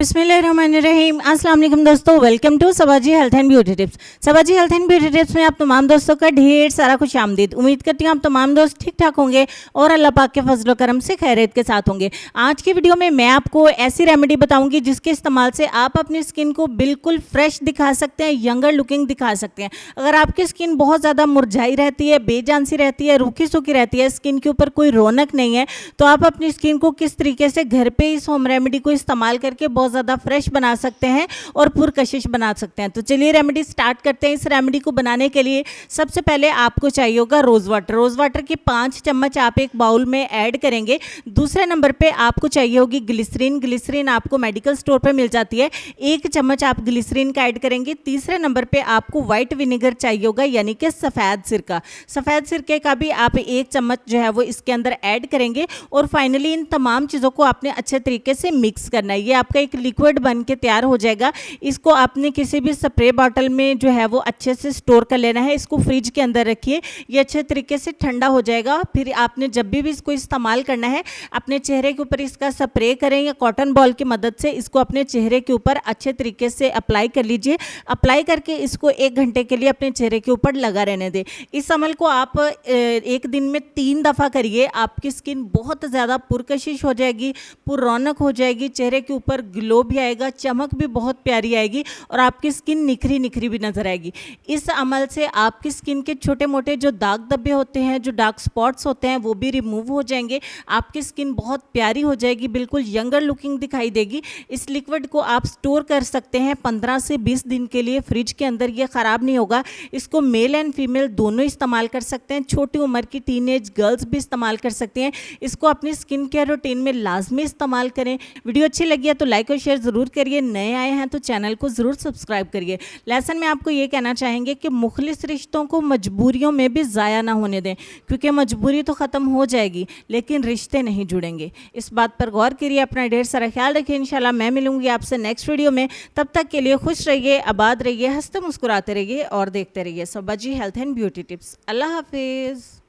बिस्मिल्लाहिर्रहमानिर्रहीम। अस्सलाम वालेकुम दोस्तों, welcome to Sabaji health and beauty tips. Sabaji health and beauty tips में आप तमाम दोस्तों का ढेर सारा खुश आमदीद। उम्मीद करती हूँ आप तमाम दोस्त ठीक ठाक होंगे और अल्लाह पाक के फजल करम से खैरियत के साथ होंगे। आज की वीडियो में मैं आपको ऐसी रेमेडी बताऊंगी जिसके इस्तेमाल से आप अपनी स्किन को बिल्कुल फ्रेश दिखा सकते हैं, यंगर लुकिंग दिखा सकते हैं। अगर आपकी स्किन बहुत ज़्यादा मुरझाई रहती है, बेजान सी रहती है, रूखी सूखी रहती है, स्किन के ऊपर कोई रौनक नहीं है, तो आप अपनी स्किन को किस तरीके से घर पे इस होम रेमेडी को इस्तेमाल करके बहुत ज़्यादा फ्रेश बना सकते हैं और पुरकशिश बना सकते हैं। तो चलिए रेमेडी स्टार्ट करते हैं। इस रेमेडी को बनाने के लिए सबसे पहले आपको चाहिए होगा रोज़ वाटर। रोज़ वाटर के 5 चम्मच आप एक बाउल में ऐड करेंगे। दूसरे नंबर पे आपको चाहिए होगी ग्लिसरीन। ग्लिसरीन आपको मेडिकल स्टोर पे मिल जाती है, 1 चम्मच आप ग्लिसरीन का ऐड करेंगे। तीसरे नंबर पे आपको व्हाइट विनेगर चाहिए होगा, यानी कि सफ़ेद सिरका। सफ़ेद सिरके का भी आप 1 चम्मच जो है वो इसके अंदर ऐड करेंगे। और फाइनली इन तमाम चीज़ों को आपने अच्छे तरीके से मिक्स करना है। ये आपका एक लिक्विड बन के तैयार हो जाएगा। इसको आपने किसी भी स्प्रे बॉटल में जो है वो अच्छे से स्टोर कर लेना है। इसको फ्रिज के अंदर रखिए, ये अच्छे तरीके से ठंडा हो जाएगा। फिर आपने जब भी इसको इस्तेमाल करना है, अपने चेहरे के ऊपर इसका स्प्रे करें या कॉटन बॉल की मदद से इसको अपने चेहरे के ऊपर अच्छे तरीके से अप्लाई कर लीजिए। अप्लाई करके इसको 1 घंटे के लिए अपने चेहरे के ऊपर लगा रहने दें। इस अमल को आप एक दिन में 3 दफ़ा करिए। आपकी स्किन बहुत ज़्यादा पुरकशिश हो जाएगी, पुर रौनक हो जाएगी, चेहरे के ऊपर ग्लो भी आएगा, चमक भी बहुत प्यारी आएगी और आपकी स्किन निखरी निखरी भी नजर आएगी। इस अमल से आपकी स्किन के छोटे मोटे जो दाग धब्बे होते हैं, जो डार्क स्पॉट्स होते हैं, वो भी रिमूव हो जाएंगे। आपकी स्किन बहुत प्यारी हो जाएगी, बिल्कुल यंगर लुकिंग दिखाई देगी। इस लिक्विड को आप स्टोर कर सकते हैं 15 से 20 दिन के लिए फ्रिज के अंदर, ये ख़राब नहीं होगा। इसको मेल एंड फीमेल दोनों इस्तेमाल कर सकते हैं। छोटी उम्र की टीनेज गर्ल्स भी इस्तेमाल कर सकती हैं। इसको अपनी स्किन केयर रूटीन में लाजमी इस्तेमाल करें। वीडियो अच्छी लगी है तो लाइक और शेयर ज़रूर करिए। नए आए हैं तो चैनल को ज़रूर सब्सक्राइब करिए। लेसन में आपको ये कहना चाहेंगे कि मुखलिस रिश्तों को मजबूरियों में भी ज़ाया ना होने दें, क्योंकि मजबूरी तो ख़त्म हो जाएगी लेकिन रिश्ते नहीं जुड़ेंगे। इस बात पर गौर करिए, अपना ढेर सारा ख्याल रखिए। इंशाल्लाह मैं मिलूंगी आपसे नेक्स्ट वीडियो में। तब तक के लिए खुश रहिए, आबाद रहिए, हंसते मुस्कुराते रहिए और देखते रहिए सबाजी हेल्थ एंड ब्यूटी टिप्स। अल्लाह हाफिज़।